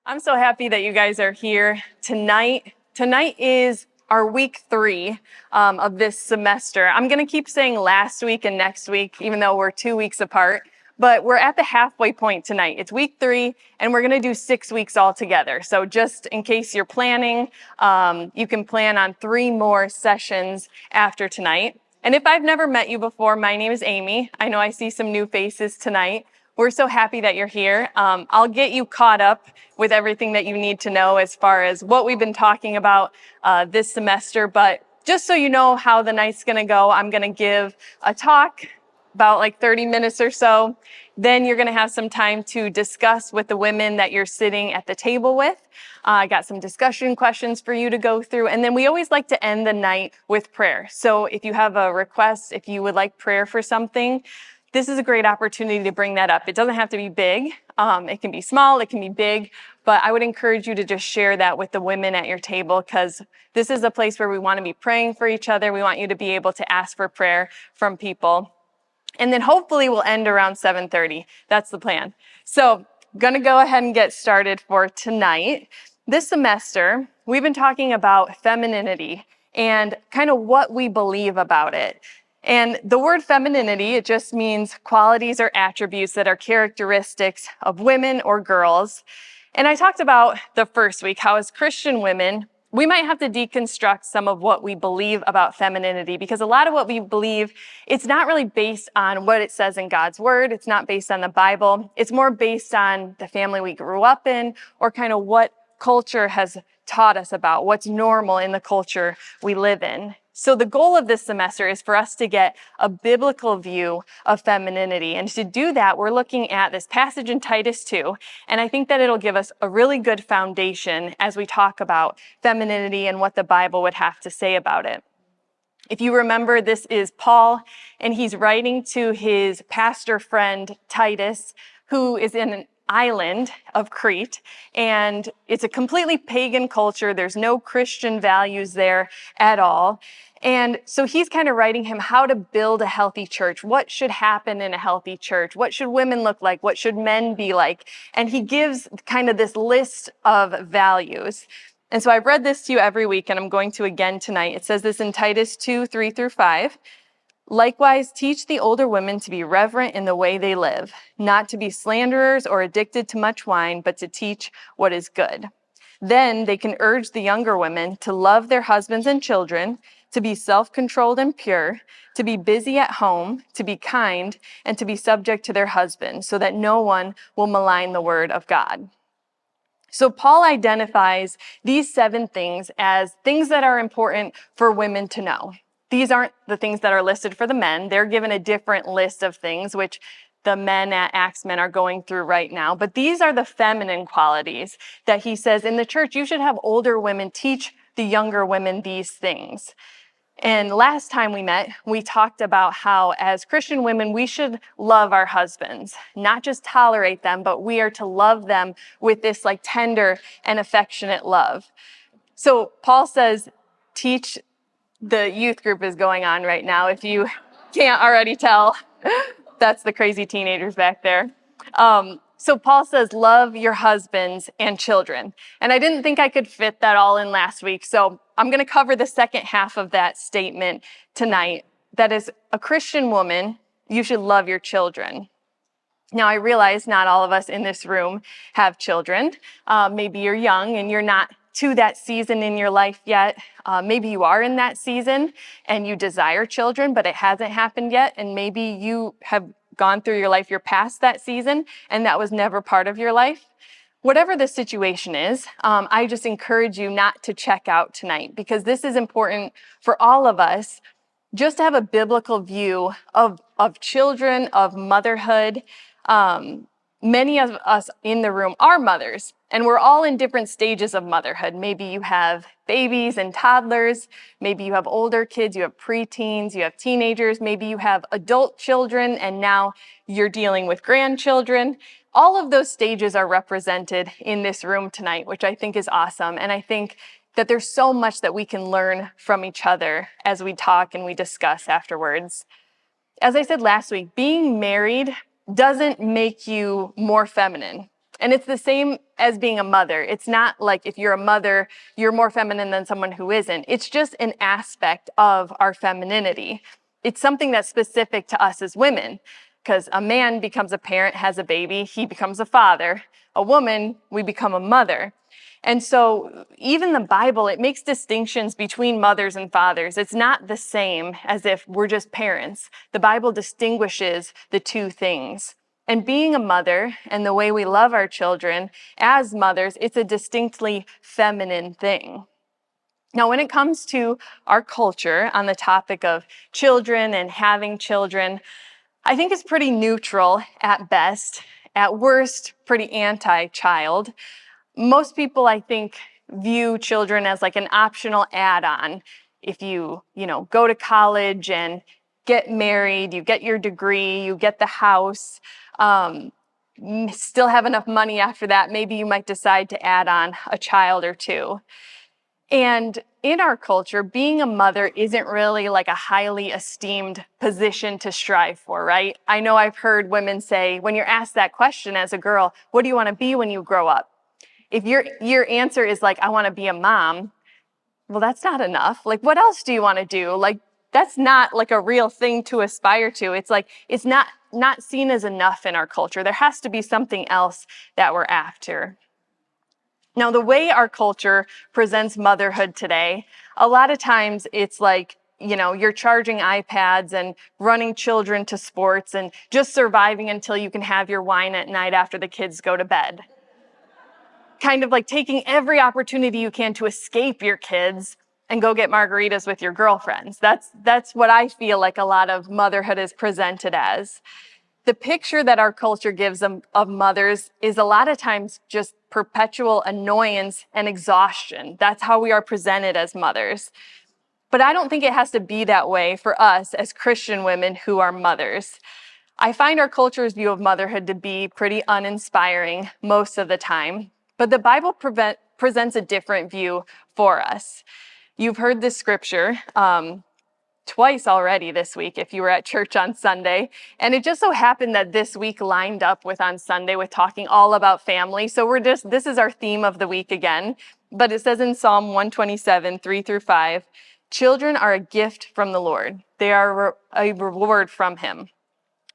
I'm so happy that you guys are here tonight. Tonight is our week 3 of this semester. I'm going to keep saying last week and next week, even though we're 2 weeks apart. But we're at the halfway point tonight. It's week 3, and we're going to do 6 weeks all together. So just in case you're planning, you can plan on 3 more sessions after tonight. And if I've never met you before, my name is Amy. I know I see some new faces tonight. We're so happy that you're here. I'll get you caught up with everything that you need to know as far as what we've been talking about this semester. But just so you know how the night's going to go, I'm going to give a talk about like 30 minutes or so. Then you're going to have some time to discuss with the women that you're sitting at the table with. I got some discussion questions for you to go through. And then we always like to end the night with prayer. So if you have a request, if you would like prayer for something, this is a great opportunity to bring that up. It doesn't have to be big. It can be small, it can be big, but I would encourage you to just share that with the women at your table, because this is a place where we want to be praying for each other. We want you to be able to ask for prayer from people. And then hopefully we'll end around 7:30. That's the plan. So I'm going to go ahead and get started for tonight. This semester, we've been talking about femininity and kind of what we believe about it. And the word femininity, it just means qualities or attributes that are characteristics of women or girls. And I talked about the first week, how as Christian women, we might have to deconstruct some of what we believe about femininity, because a lot of what we believe, it's not really based on what it says in God's word. It's not based on the Bible. It's more based on the family we grew up in, or kind of what culture has taught us about what's normal in the culture we live in. So the goal of this semester is for us to get a biblical view of femininity. And to do that, we're looking at this passage in Titus 2. And I think that it'll give us a really good foundation as we talk about femininity and what the Bible would have to say about it. If you remember, this is Paul, and he's writing to his pastor friend Titus, who is in an island of Crete, and it's a completely pagan culture. There's no Christian values there at all. And so he's kind of writing him how to build a healthy church. What should happen in a healthy church? What should women look like? What should men be like? And he gives kind of this list of values. And so I've read this to you every week, and I'm going to again tonight. It says this in Titus 2, 3-5. Likewise, teach the older women to be reverent in the way they live, not to be slanderers or addicted to much wine, but to teach what is good. Then they can urge the younger women to love their husbands and children, to be self-controlled and pure, to be busy at home, to be kind, and to be subject to their husbands, so that no one will malign the word of God. So Paul identifies these 7 things as things that are important for women to know. These aren't the things that are listed for the men. They're given a different list of things, which the men at Axemen are going through right now. But these are the feminine qualities that he says in the church, you should have older women teach the younger women these things. And last time we met, we talked about how as Christian women, we should love our husbands, not just tolerate them, but we are to love them with this like tender and affectionate love. So Paul says, teach. The youth group is going on right now. If you can't already tell, that's the crazy teenagers back there. So Paul says, love your husbands and children. And I didn't think I could fit that all in last week. So I'm going to cover the second half of that statement tonight. That is, a Christian woman, you should love your children. Now, I realize not all of us in this room have children. Maybe you're young and you're not to that season in your life yet. Maybe you are in that season and you desire children, but it hasn't happened yet. And maybe you have gone through your life, you're past that season, and that was never part of your life. Whatever the situation is, I just encourage you not to check out tonight, because this is important for all of us, just to have a biblical view of children, of motherhood. Many of us in the room are mothers, and we're all in different stages of motherhood. Maybe you have babies and toddlers. Maybe you have older kids, you have preteens, you have teenagers. Maybe you have adult children, and now you're dealing with grandchildren. All of those stages are represented in this room tonight, which I think is awesome. And I think that there's so much that we can learn from each other as we talk and we discuss afterwards. As I said last week, being married doesn't make you more feminine. And it's the same as being a mother. It's not like if you're a mother, you're more feminine than someone who isn't. It's just an aspect of our femininity. It's something that's specific to us as women, because a man becomes a parent, has a baby, he becomes a father. A woman, we become a mother. And so even the Bible, it makes distinctions between mothers and fathers. It's not the same as if we're just parents. The Bible distinguishes the two things. And being a mother and the way we love our children as mothers, it's a distinctly feminine thing. Now, when it comes to our culture on the topic of children and having children, I think it's pretty neutral at best. At worst, pretty anti-child. Most people, I think, view children as like an optional add-on. If you go to college and get married, you get your degree, you get the house, still have enough money after that, maybe you might decide to add on a child or two. And in our culture, being a mother isn't really like a highly esteemed position to strive for, right? I know I've heard women say, when you're asked that question as a girl, what do you want to be when you grow up? If your answer is like, I want to be a mom, well, that's not enough. Like, what else do you want to do? Like, that's not like a real thing to aspire to. It's like, it's not seen as enough in our culture. There has to be something else that we're after. Now, the way our culture presents motherhood today, a lot of times it's like, you're charging iPads and running children to sports and just surviving until you can have your wine at night after the kids go to bed. Kind of like taking every opportunity you can to escape your kids and go get margaritas with your girlfriends. That's what I feel like a lot of motherhood is presented as. The picture that our culture gives of mothers is a lot of times just perpetual annoyance and exhaustion. That's how we are presented as mothers. But I don't think it has to be that way for us as Christian women who are mothers. I find our culture's view of motherhood to be pretty uninspiring most of the time, but the Bible presents a different view for us. You've heard this scripture twice already this week if you were at church on Sunday. And it just so happened that this week lined up with on Sunday with talking all about family. So this is our theme of the week again. But it says in Psalm 127, 3-5, children are a gift from the Lord. They are a reward from him.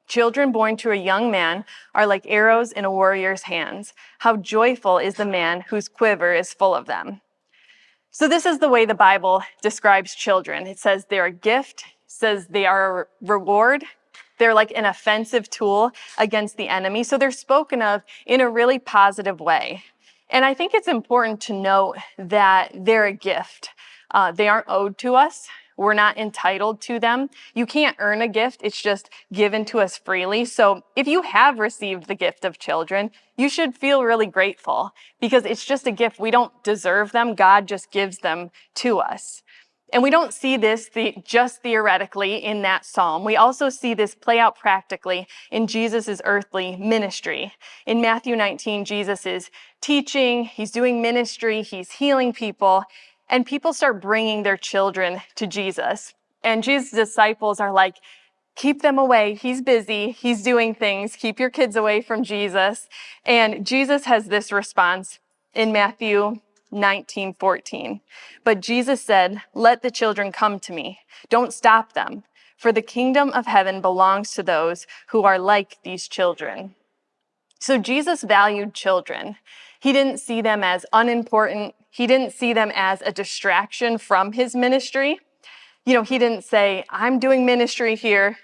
Children born to a young man are like arrows in a warrior's hands. How joyful is the man whose quiver is full of them. So this is the way the Bible describes children. It says they're a gift, it says they are a reward. They're like an offensive tool against the enemy. So they're spoken of in a really positive way. And I think it's important to note that they're a gift. They aren't owed to us. We're not entitled to them. You can't earn a gift. It's just given to us freely. So if you have received the gift of children, you should feel really grateful because it's just a gift. We don't deserve them. God just gives them to us. And we don't see this just theoretically in that psalm. We also see this play out practically in Jesus' earthly ministry. In Matthew 19, Jesus is teaching, he's doing ministry, he's healing people, and people start bringing their children to Jesus. And Jesus' disciples are like, keep them away. He's busy. He's doing things. Keep your kids away from Jesus. And Jesus has this response in Matthew 19:14. But Jesus said, let the children come to me. Don't stop them, for the kingdom of heaven belongs to those who are like these children. So Jesus valued children. He didn't see them as unimportant. He didn't see them as a distraction from his ministry. He didn't say, I'm doing ministry here,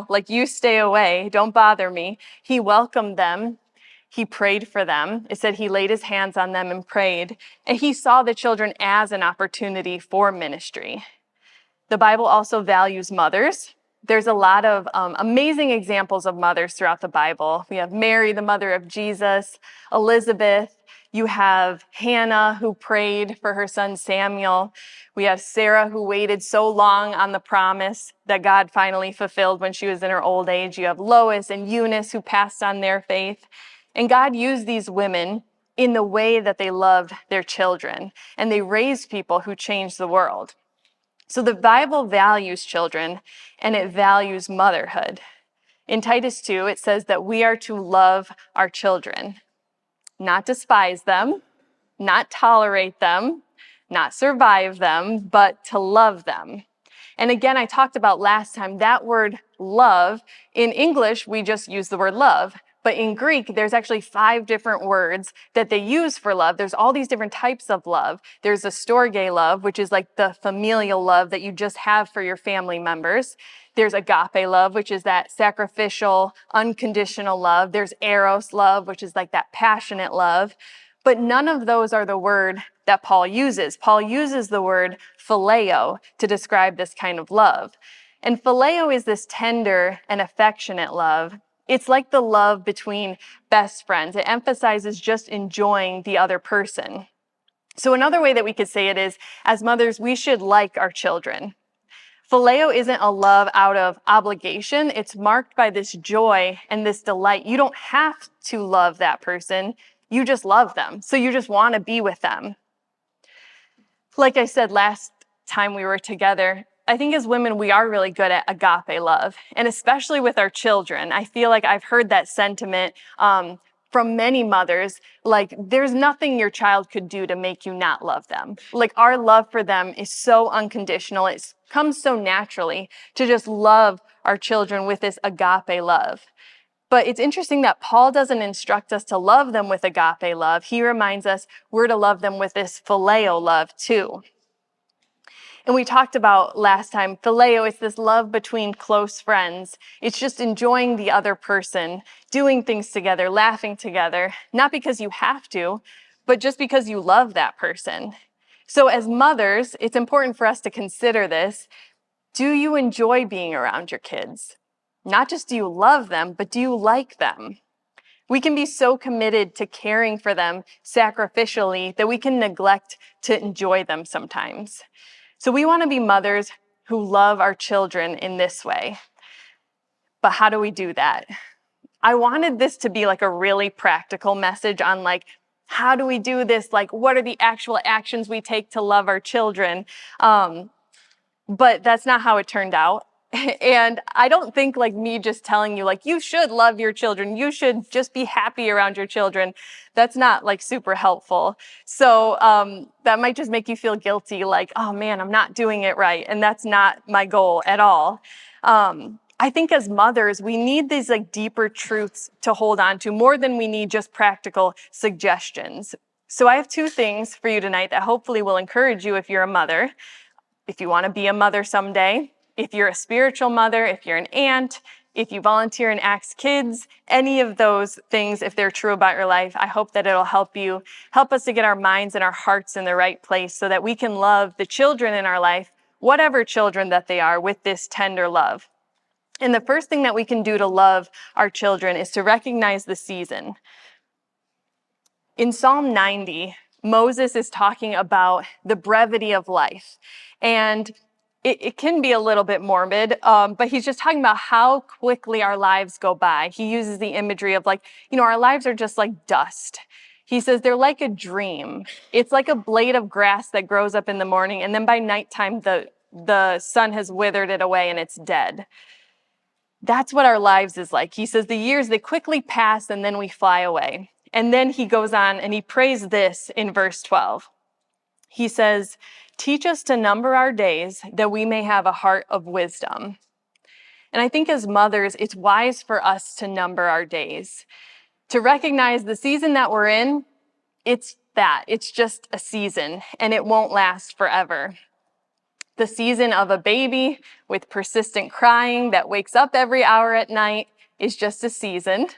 like you stay away, don't bother me. He welcomed them. He prayed for them. It said he laid his hands on them and prayed. And he saw the children as an opportunity for ministry. The Bible also values mothers. There's a lot of amazing examples of mothers throughout the Bible. We have Mary, the mother of Jesus, Elizabeth. You have Hannah, who prayed for her son Samuel. We have Sarah, who waited so long on the promise that God finally fulfilled when she was in her old age. You have Lois and Eunice, who passed on their faith. And God used these women in the way that they loved their children, and they raised people who changed the world. So the Bible values children, and it values motherhood. In Titus 2, it says that we are to love our children. not despise them, not tolerate them, not survive them, but to love them. And again, I talked about last time that word love. In English, we just use the word love. But in Greek, there's actually 5 different words that they use for love. There's all these different types of love. There's a storge love, which is like the familial love that you just have for your family members. There's agape love, which is that sacrificial, unconditional love. There's eros love, which is like that passionate love. But none of those are the word that Paul uses. Paul uses the word phileo to describe this kind of love. And phileo is this tender and affectionate love. It's like the love between best friends. It emphasizes just enjoying the other person. So another way that we could say it is, as mothers, we should like our children. Phileo isn't a love out of obligation. It's marked by this joy and this delight. You don't have to love that person. You just love them. So you just want to be with them. Like I said last time we were together, I think as women, we are really good at agape love, and especially with our children. I feel like I've heard that sentiment from many mothers, like there's nothing your child could do to make you not love them. Like our love for them is so unconditional. It comes so naturally to just love our children with this agape love. But it's interesting that Paul doesn't instruct us to love them with agape love. He reminds us we're to love them with this phileo love too. And we talked about last time, phileo is this love between close friends. It's just enjoying the other person, doing things together, laughing together, not because you have to, but just because you love that person. So as mothers, it's important for us to consider this. Do you enjoy being around your kids? Not just do you love them, but do you like them? We can be so committed to caring for them sacrificially that we can neglect to enjoy them sometimes. So we want to be mothers who love our children in this way. But how do we do that? I wanted this to be like a really practical message on like, how do we do this? Like, what are the actual actions we take to love our children? But that's not how it turned out. And I don't think like me just telling you like, you should love your children. You should just be happy around your children. That's not like super helpful. So that might just make you feel guilty like, oh man, I'm not doing it right. And that's not my goal at all. I think as mothers, we need these like deeper truths to hold on to more than we need just practical suggestions. So I have 2 things for you tonight that hopefully will encourage you if you're a mother, if you want to be a mother someday, if you're a spiritual mother, if you're an aunt, if you volunteer in Acts Kids, any of those things, if they're true about your life, I hope that it'll help us to get our minds and our hearts in the right place so that we can love the children in our life, whatever children that they are, with this tender love. And the first thing that we can do to love our children is to recognize the season. In Psalm 90, Moses is talking about the brevity of life. And it can be a little bit morbid, but he's just talking about how quickly our lives go by. He uses the imagery of like, our lives are just like dust. He says they're like a dream. It's like a blade of grass that grows up in the morning, and then by nighttime, the sun has withered it away and it's dead. That's what our lives is like. He says the years, they quickly pass and then we fly away. And then he goes on and he prays this in verse 12. He says, teach us to number our days that we may have a heart of wisdom. And I think as mothers, it's wise for us to number our days, to recognize the season that we're in. It's just a season and it won't last forever. The season of a baby with persistent crying that wakes up every hour at night is just a season.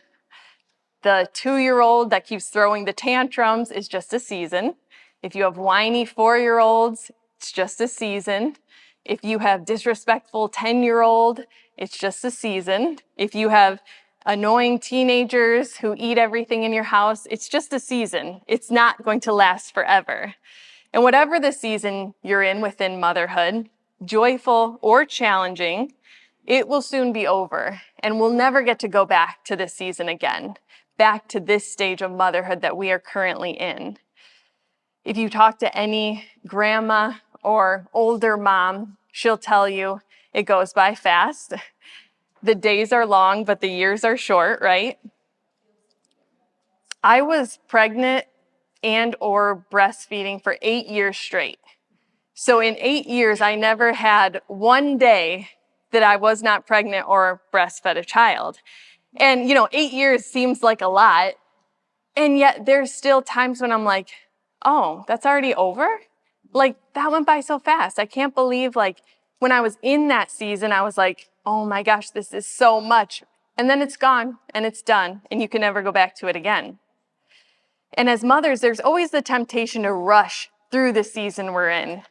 The 2-year-old that keeps throwing the tantrums is just a season. If you have whiny 4-year-olds, it's just a season. If you have disrespectful 10-year-old, it's just a season. If you have annoying teenagers who eat everything in your house, it's just a season. It's not going to last forever. And whatever the season you're in within motherhood, joyful or challenging, it will soon be over, and we'll never get to go back to this season again, back to this stage of motherhood that we are currently in. If you talk to any grandma or older mom, she'll tell you it goes by fast. The days are long, but the years are short, right? I was pregnant and or breastfeeding for 8 years straight. So in 8 years, I never had one day that I was not pregnant or breastfed a child. And, 8 years seems like a lot. And yet there's still times when I'm like, oh, that's already over? Like, that went by so fast. I can't believe, like, when I was in that season, I was like, oh my gosh, this is so much. And then it's gone and it's done and you can never go back to it again. And as mothers, there's always the temptation to rush through the season we're in,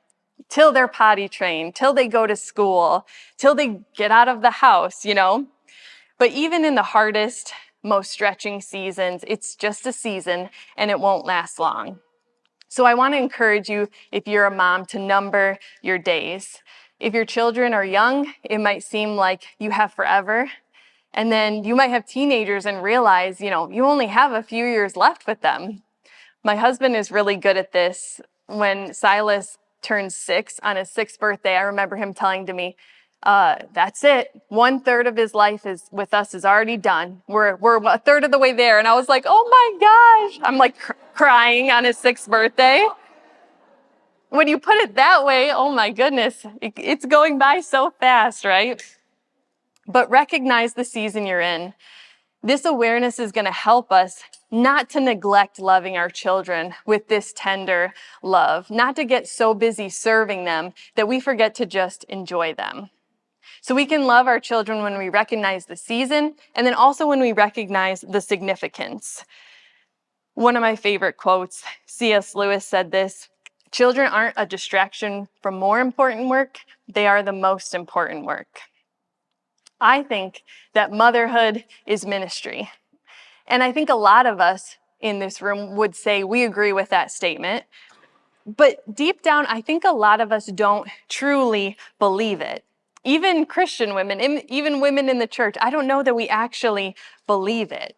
till they're potty trained, till they go to school, till they get out of the house, But even in the hardest, most stretching seasons, it's just a season and it won't last long. So I want to encourage you, if you're a mom, to number your days. If your children are young, it might seem like you have forever. And then you might have teenagers and realize, you only have a few years left with them. My husband is really good at this. When Silas turned 6 on his 6th birthday, I remember him telling to me, that's it. 1/3 of his life is with us is already done. We're 1/3 of the way there. And I was like, oh my gosh. I'm like crying on his 6th birthday. When you put it that way, oh my goodness, it's going by so fast, right? But recognize the season you're in. This awareness is going to help us not to neglect loving our children with this tender love, not to get so busy serving them that we forget to just enjoy them. So we can love our children when we recognize the season and then also when we recognize the significance. One of my favorite quotes, C.S. Lewis said this, "Children aren't a distraction from more important work, they are the most important work." I think that motherhood is ministry. And I think a lot of us in this room would say we agree with that statement. But deep down, I think a lot of us don't truly believe it. Even Christian women, even women in the church, I don't know that we actually believe it.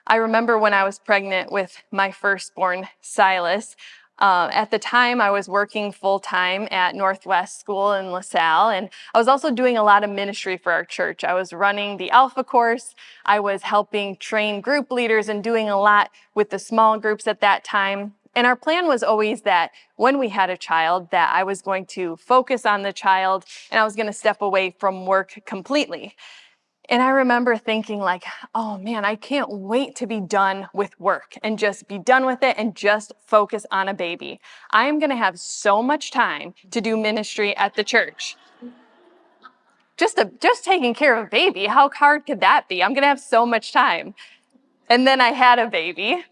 I remember when I was pregnant with my firstborn, Silas. At the time, I was working full-time at Northwest School in LaSalle, and I was also doing a lot of ministry for our church. I was running the Alpha course. I was helping train group leaders and doing a lot with the small groups at that time. And our plan was always that when we had a child, that I was going to focus on the child and I was going to step away from work completely. And I remember thinking like, oh man, I can't wait to be done with work and just be done with it and just focus on a baby. I am going to have so much time to do ministry at the church. Just taking care of a baby, how hard could that be? I'm going to have so much time. And then I had a baby.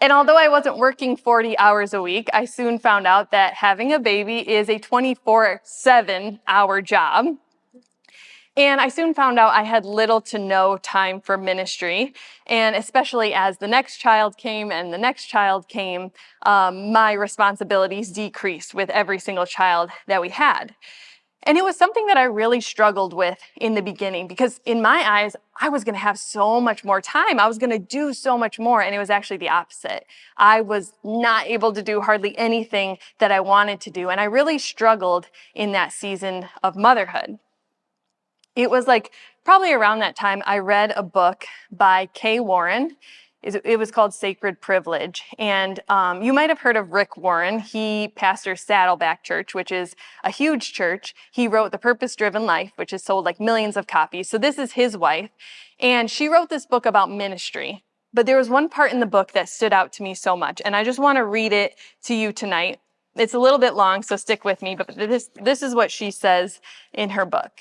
And although I wasn't working 40 hours a week, I soon found out that having a baby is a 24/7-hour job. And I soon found out I had little to no time for ministry. And especially as the next child came and the next child came, my responsibilities decreased with every single child that we had. And it was something that I really struggled with in the beginning because in my eyes, I was going to have so much more time. I was going to do so much more. And it was actually the opposite. I was not able to do hardly anything that I wanted to do. And I really struggled in that season of motherhood. It was like probably around that time I read a book by Kay Warren. It was called Sacred Privilege. And you might have heard of Rick Warren. He pastors Saddleback Church, which is a huge church. He wrote The Purpose-Driven Life, which has sold like millions of copies. So this is his wife. And she wrote this book about ministry. But there was one part in the book that stood out to me so much. And I just want to read it to you tonight. It's a little bit long, so stick with me. But this is what she says in her book.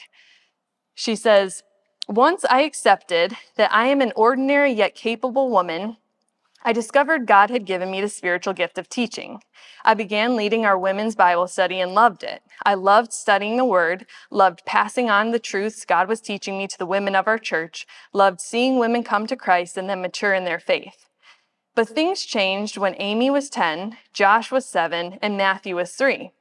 She says, "Once I accepted that I am an ordinary yet capable woman, I discovered God had given me the spiritual gift of teaching. I began leading our women's Bible study and loved it. I loved studying the Word, loved passing on the truths God was teaching me to the women of our church, loved seeing women come to Christ and then mature in their faith. But things changed when Amy was 10, Josh was 7, and Matthew was 3.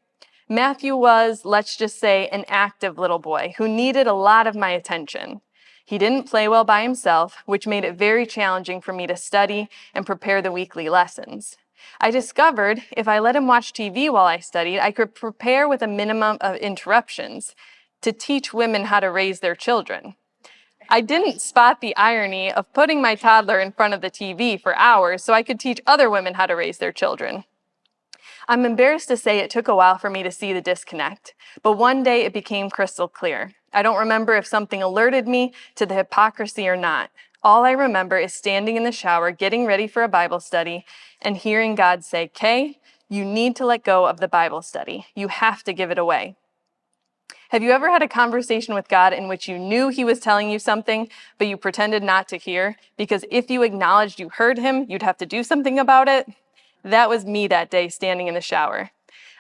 Matthew was, let's just say, an active little boy who needed a lot of my attention. He didn't play well by himself, which made it very challenging for me to study and prepare the weekly lessons. I discovered if I let him watch TV while I studied, I could prepare with a minimum of interruptions to teach women how to raise their children. I didn't spot the irony of putting my toddler in front of the TV for hours so I could teach other women how to raise their children. I'm embarrassed to say it took a while for me to see the disconnect, but one day it became crystal clear. I don't remember if something alerted me to the hypocrisy or not. All I remember is standing in the shower, getting ready for a Bible study, and hearing God say, "Kay, you need to let go of the Bible study. You have to give it away." Have you ever had a conversation with God in which you knew he was telling you something, but you pretended not to hear? Because if you acknowledged you heard him, you'd have to do something about it? That was me that day standing in the shower.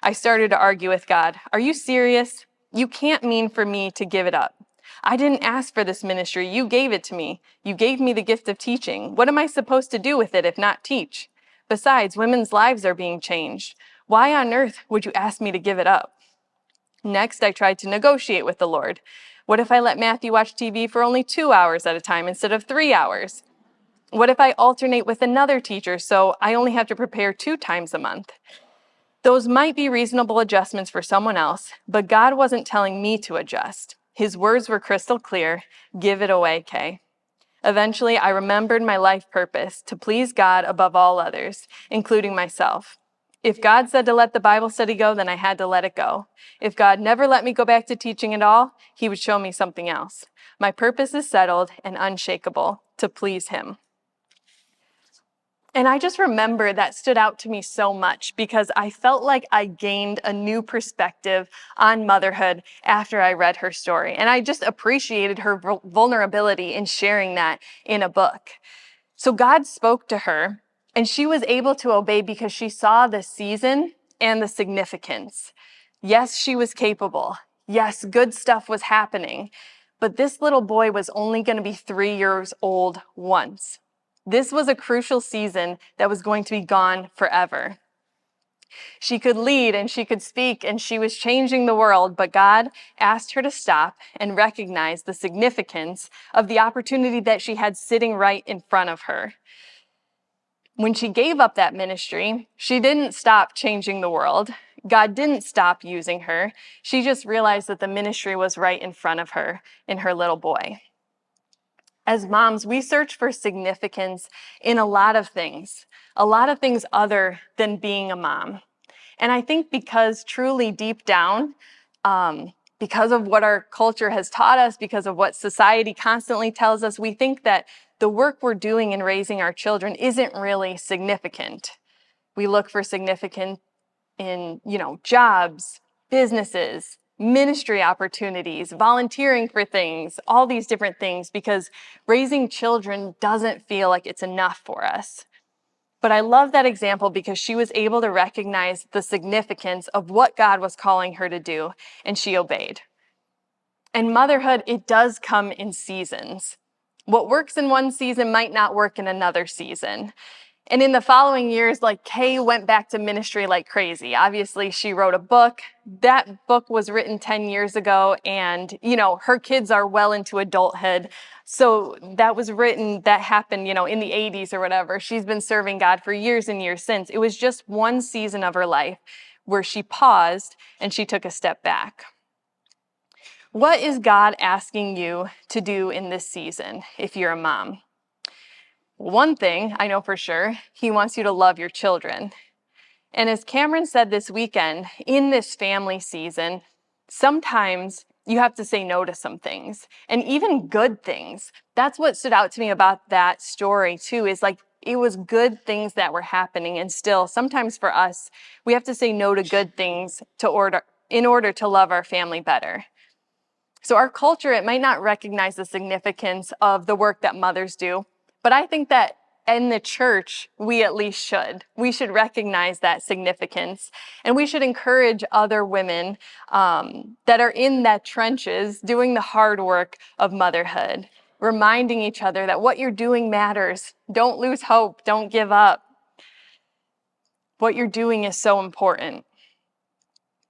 I started to argue with God. Are you serious? You can't mean for me to give it up. I didn't ask for this ministry. You gave it to me. You gave me the gift of teaching. What am I supposed to do with it if not teach? Besides, women's lives are being changed. Why on earth would you ask me to give it up? Next, I tried to negotiate with the Lord. What if I let Matthew watch TV for only 2 hours at a time instead of 3 hours? What if I alternate with another teacher so I only have to prepare 2 times a month? Those might be reasonable adjustments for someone else, but God wasn't telling me to adjust. His words were crystal clear. Give it away, Kay. Eventually, I remembered my life purpose, to please God above all others, including myself. If God said to let the Bible study go, then I had to let it go. If God never let me go back to teaching at all, he would show me something else. My purpose is settled and unshakable, to please him. And I just remember that stood out to me so much because I felt like I gained a new perspective on motherhood after I read her story. And I just appreciated her vulnerability in sharing that in a book. So God spoke to her, and she was able to obey because she saw the season and the significance. Yes, she was capable. Yes, good stuff was happening. But this little boy was only going to be 3 years old once. This was a crucial season that was going to be gone forever. She could lead and she could speak and she was changing the world, but God asked her to stop and recognize the significance of the opportunity that she had sitting right in front of her. When she gave up that ministry, she didn't stop changing the world. God didn't stop using her. She just realized that the ministry was right in front of her in her little boy. As moms, we search for significance in a lot of things other than being a mom. And I think because truly deep down, because of what our culture has taught us, because of what society constantly tells us, we think that the work we're doing in raising our children isn't really significant. We look for significance in, jobs, businesses, ministry opportunities, volunteering for things, all these different things, because raising children doesn't feel like it's enough for us. But I love that example because she was able to recognize the significance of what God was calling her to do, and she obeyed. And motherhood, it does come in seasons. What works in one season might not work in another season. And in the following years, Kay went back to ministry like crazy. Obviously, she wrote a book. That book was written 10 years ago, and, her kids are well into adulthood. So that happened, in the 80s or whatever. She's been serving God for years and years since. It was just one season of her life where she paused and she took a step back. What is God asking you to do in this season if you're a mom? One thing I know for sure, he wants you to love your children. And as Cameron said this weekend, in this family season, sometimes you have to say no to some things, and even good things. That's what stood out to me about that story too, is it was good things that were happening, and still, sometimes for us, we have to say no to good things in order to love our family better. So our culture, it might not recognize the significance of the work that mothers do, but I think that in the church, we at least should. We should recognize that significance, and we should encourage other women that are in that trenches doing the hard work of motherhood, reminding each other that what you're doing matters. Don't lose hope. Don't give up. What you're doing is so important.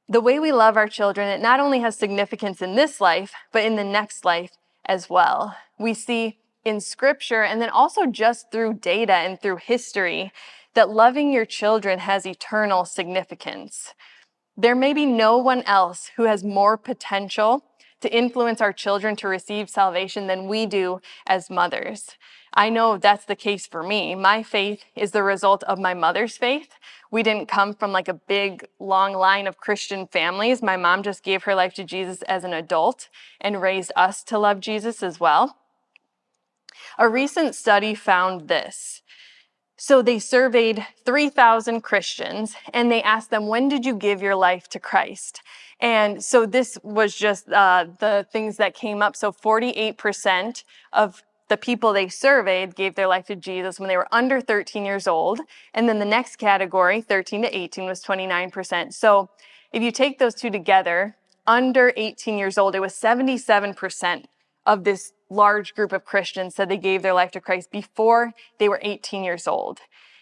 The way we love our children, it not only has significance in this life, but in the next life as well. We see in scripture, and then also just through data and through history, that loving your children has eternal significance. There may be no one else who has more potential to influence our children to receive salvation than we do as mothers. I know that's the case for me. My faith is the result of my mother's faith. We didn't come from like a big, long line of Christian families. My mom just gave her life to Jesus as an adult and raised us to love Jesus as well. A recent study found this. So they surveyed 3,000 Christians and they asked them, when did you give your life to Christ? And so this was just the things that came up. So 48% of the people they surveyed gave their life to Jesus when they were under 13 years old. And then the next category, 13 to 18, was 29%. So if you take those two together, under 18 years old, it was 77% of this large group of Christians said they gave their life to Christ before they were 18 years old.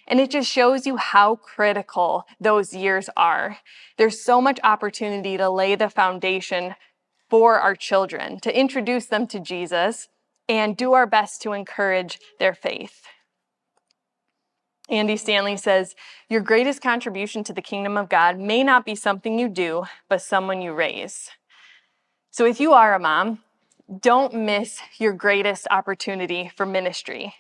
And it just shows you how critical those years are. There's so much opportunity to lay the foundation for our children, to introduce them to Jesus, and do our best to encourage their faith. Andy Stanley says, your greatest contribution to the kingdom of God may not be something you do, but someone you raise. So if you are a mom, don't miss your greatest opportunity for ministry.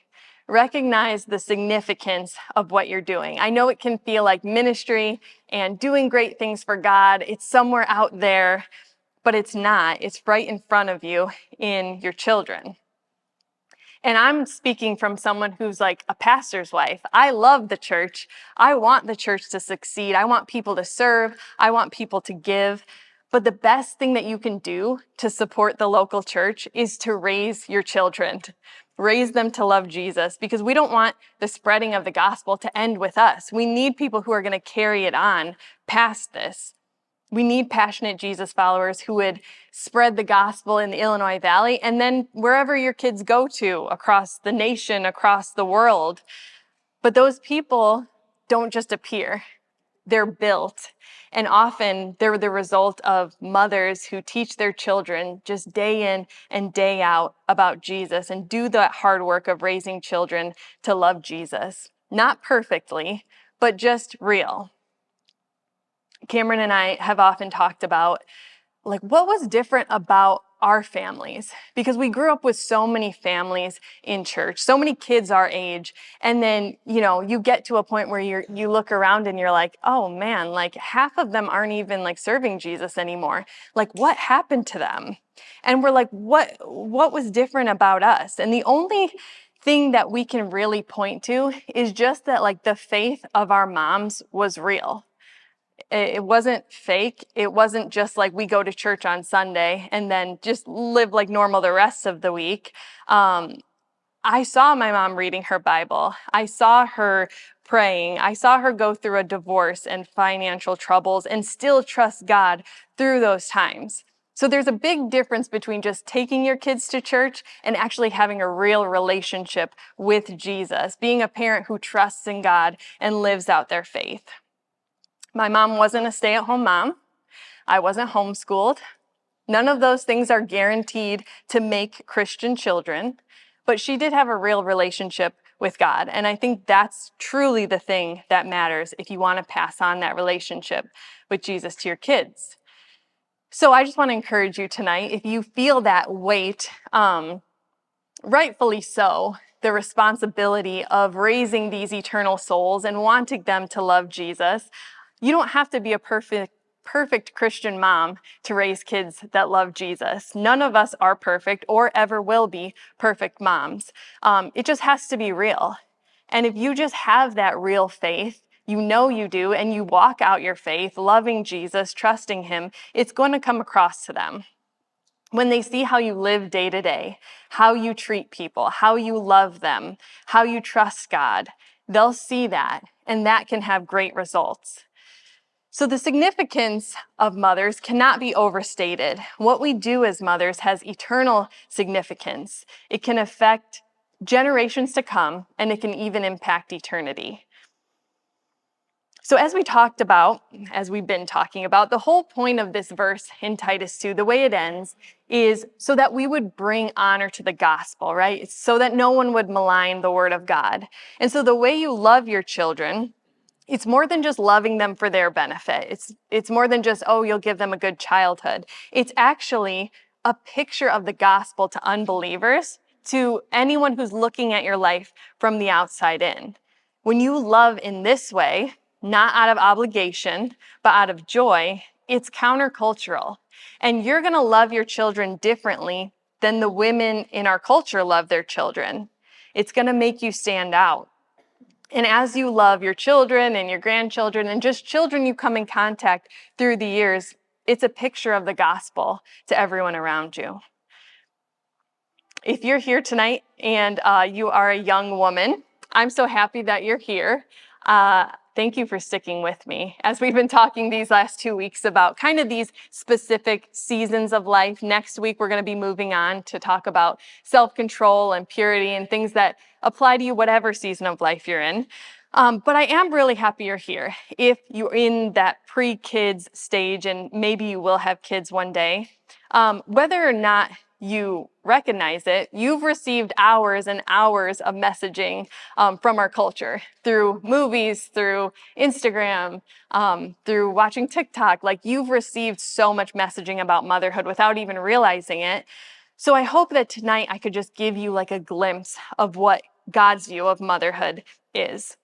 Recognize the significance of what you're doing. I know it can feel like ministry and doing great things for God, it's somewhere out there, but it's not. It's right in front of you in your children. And I'm speaking from someone who's like a pastor's wife. I love the church. I want the church to succeed. I want people to serve. I want people to give. But the best thing that you can do to support the local church is to raise your children. Raise them to love Jesus, because we don't want the spreading of the gospel to end with us. We need people who are going to carry it on past this. We need passionate Jesus followers who would spread the gospel in the Illinois Valley and then wherever your kids go to across the nation, across the world. But those people don't just appear. They're built. And often they're the result of mothers who teach their children just day in and day out about Jesus and do that hard work of raising children to love Jesus. Not perfectly, but just real. Cameron and I have often talked about like what was different about our families, because we grew up with so many families in church, so many kids our age. And then, you get to a point where you look around and you're like, oh man, like half of them aren't even like serving Jesus anymore. Like what happened to them? And we're like, what was different about us? And the only thing that we can really point to is just that like the faith of our moms was real. It wasn't fake. It wasn't just like we go to church on Sunday and then just live like normal the rest of the week. I saw my mom reading her Bible. I saw her praying. I saw her go through a divorce and financial troubles and still trust God through those times. So there's a big difference between just taking your kids to church and actually having a real relationship with Jesus, being a parent who trusts in God and lives out their faith. My mom wasn't a stay-at-home mom. I wasn't homeschooled. None of those things are guaranteed to make Christian children, but she did have a real relationship with God. And I think that's truly the thing that matters if you want to pass on that relationship with Jesus to your kids. So I just want to encourage you tonight, if you feel that weight, rightfully so, the responsibility of raising these eternal souls and wanting them to love Jesus, you don't have to be a perfect Christian mom to raise kids that love Jesus. None of us are perfect or ever will be perfect moms. It just has to be real. And if you just have that real faith, you know you do, and you walk out your faith, loving Jesus, trusting him, it's going to come across to them. When they see how you live day to day, how you treat people, how you love them, how you trust God, they'll see that, and that can have great results. So the significance of mothers cannot be overstated. What we do as mothers has eternal significance. It can affect generations to come, and it can even impact eternity. So as we've been talking about, the whole point of this verse in Titus 2, the way it ends, is so that we would bring honor to the gospel, right? It's so that no one would malign the word of God. And so the way you love your children, it's more than just loving them for their benefit. It's more than just, you'll give them a good childhood. It's actually a picture of the gospel to unbelievers, to anyone who's looking at your life from the outside in. When you love in this way, not out of obligation, but out of joy, it's countercultural. And you're going to love your children differently than the women in our culture love their children. It's going to make you stand out. And as you love your children and your grandchildren and just children you come in contact through the years, it's a picture of the gospel to everyone around you. If you're here tonight and you are a young woman, I'm so happy that you're here. Thank you for sticking with me as we've been talking these last 2 weeks about kind of these specific seasons of life. Next week, we're going to be moving on to talk about self-control and purity and things that apply to you whatever season of life you're in. But I am really happy you're here. If you're in that pre-kids stage, and maybe you will have kids one day, whether or not you recognize it, you've received hours and hours of messaging from our culture through movies, through Instagram, through watching TikTok. Like, you've received so much messaging about motherhood without even realizing it. So I hope that tonight I could just give you like a glimpse of what God's view of motherhood is.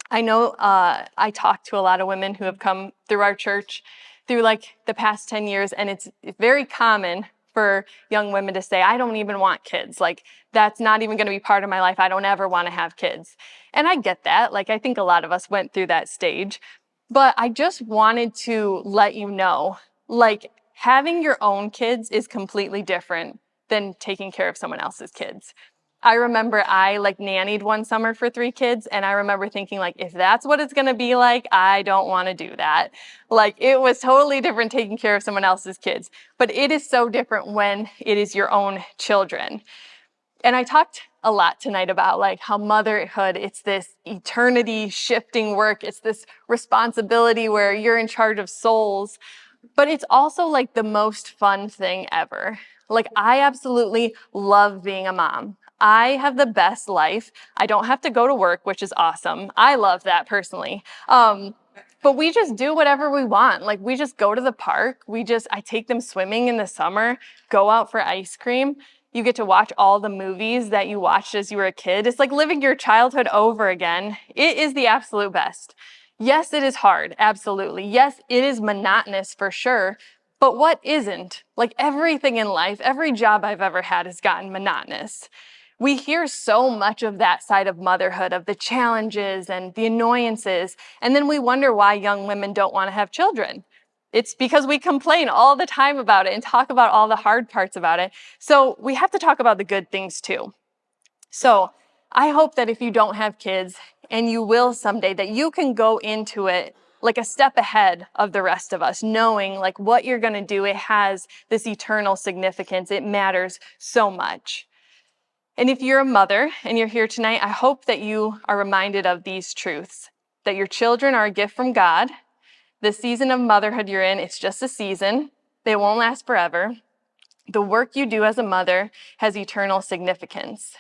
I know I talk to a lot of women who have come through our church through like the past 10 years, and it's very common for young women to say, I don't even want kids. Like, that's not even going to be part of my life. I don't ever want to have kids. And I get that. Like, I think a lot of us went through that stage. But I just wanted to let you know, like, having your own kids is completely different than taking care of someone else's kids. I remember I like nannied one summer for 3 kids, and I remember thinking, like, if that's what it's going to be like, I don't want to do that. Like, it was totally different taking care of someone else's kids, but it is so different when it is your own children. And I talked a lot tonight about like how motherhood, it's this eternity shifting work. It's this responsibility where you're in charge of souls, but it's also like the most fun thing ever. Like, I absolutely love being a mom. I have the best life. I don't have to go to work, which is awesome. I love that personally. But we just do whatever we want. Like, we just go to the park. I take them swimming in the summer, go out for ice cream. You get to watch all the movies that you watched as you were a kid. It's like living your childhood over again. It is the absolute best. Yes, it is hard. Absolutely. Yes, it is monotonous for sure. But what isn't? Like, everything in life, every job I've ever had has gotten monotonous. We hear so much of that side of motherhood, of the challenges and the annoyances, and then we wonder why young women don't want to have children. It's because we complain all the time about it and talk about all the hard parts about it. So we have to talk about the good things too. So I hope that if you don't have kids, and you will someday, that you can go into it like a step ahead of the rest of us, knowing like what you're going to do, it has this eternal significance. It matters so much. And if you're a mother and you're here tonight, I hope that you are reminded of these truths, that your children are a gift from God. The season of motherhood you're in, it's just a season. They won't last forever. The work you do as a mother has eternal significance.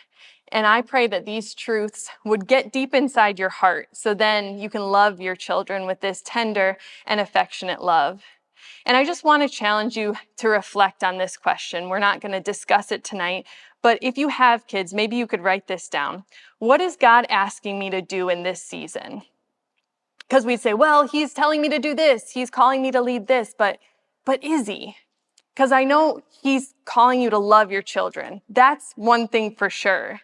And I pray that these truths would get deep inside your heart, so then you can love your children with this tender and affectionate love. And I just want to challenge you to reflect on this question. We're not going to discuss it tonight, but if you have kids, maybe you could write this down. What is God asking me to do in this season? Because we'd say, well, he's telling me to do this. He's calling me to lead this, but is he? Because I know he's calling you to love your children. That's one thing for sure.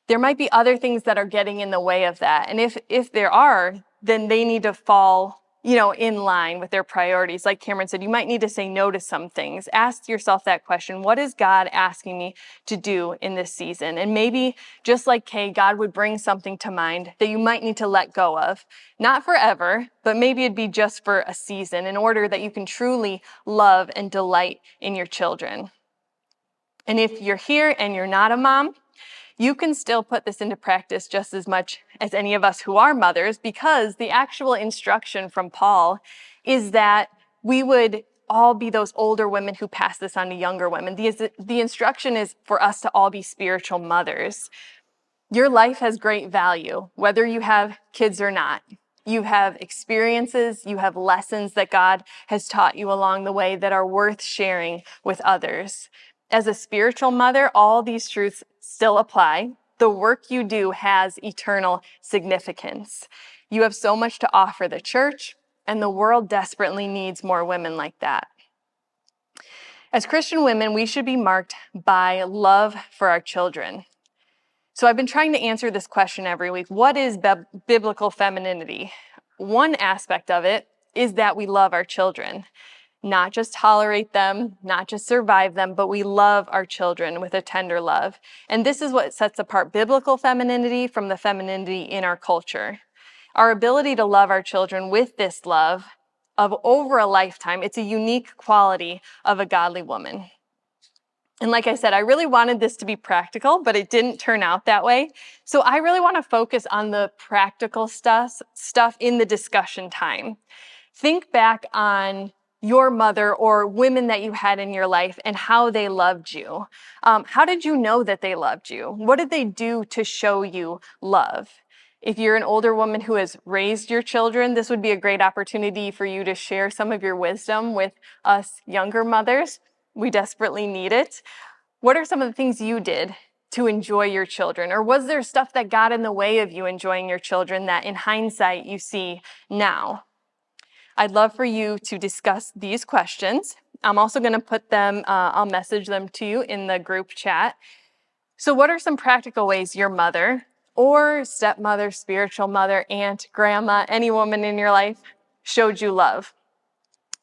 There might be other things that are getting in the way of that. And if there are, then they need to fall, in line with their priorities. Like Cameron said, you might need to say no to some things. Ask yourself that question. What is God asking me to do in this season? And maybe just like Kay, God would bring something to mind that you might need to let go of. Not forever, but maybe it'd be just for a season in order that you can truly love and delight in your children. And if you're here and you're not a mom, you can still put this into practice just as much as any of us who are mothers, because the actual instruction from Paul is that we would all be those older women who pass this on to younger women. The instruction is for us to all be spiritual mothers. Your life has great value, whether you have kids or not. You have experiences, you have lessons that God has taught you along the way that are worth sharing with others. As a spiritual mother, all these truths still apply. The work you do has eternal significance. You have so much to offer the church, and the world desperately needs more women like that. As Christian women, we should be marked by love for our children. So I've been trying to answer this question every week. What is biblical femininity? One aspect of it is that we love our children, not just tolerate them, not just survive them, but we love our children with a tender love. And this is what sets apart biblical femininity from the femininity in our culture. Our ability to love our children with this love of over a lifetime, it's a unique quality of a godly woman. And like I said, I really wanted this to be practical, but it didn't turn out that way. So I really want to focus on the practical stuff in the discussion time. Think back on your mother or women that you had in your life and how they loved you. How did you know that they loved you? What did they do to show you love? If you're an older woman who has raised your children, this would be a great opportunity for you to share some of your wisdom with us younger mothers. We desperately need it. What are some of the things you did to enjoy your children? Or was there stuff that got in the way of you enjoying your children that in hindsight you see now? I'd love for you to discuss these questions. I'm also going to put them, I'll message them to you in the group chat. So what are some practical ways your mother or stepmother, spiritual mother, aunt, grandma, any woman in your life showed you love?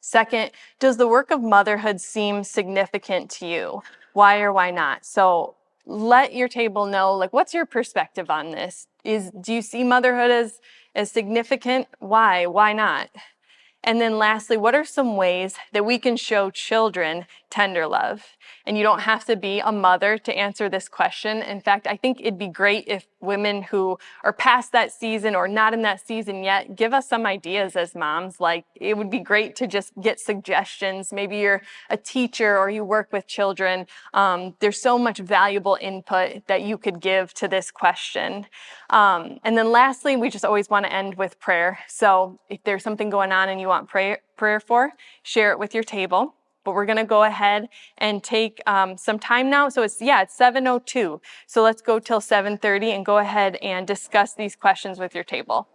Second, does the work of motherhood seem significant to you? Why or why not? So let your table know, like, what's your perspective on this? Do you see motherhood as significant? Why? Why not? And then lastly, what are some ways that we can show children tender love? And you don't have to be a mother to answer this question. In fact, I think it'd be great if women who are past that season or not in that season yet give us some ideas as moms. Like, it would be great to just get suggestions. Maybe you're a teacher or you work with children. There's so much valuable input that you could give to this question. And then lastly, we just always want to end with prayer. So if there's something going on and you want prayer for, share it with your table. But we're going to go ahead and take some time now. So it's 7:02. So let's go till 7:30 and go ahead and discuss these questions with your table.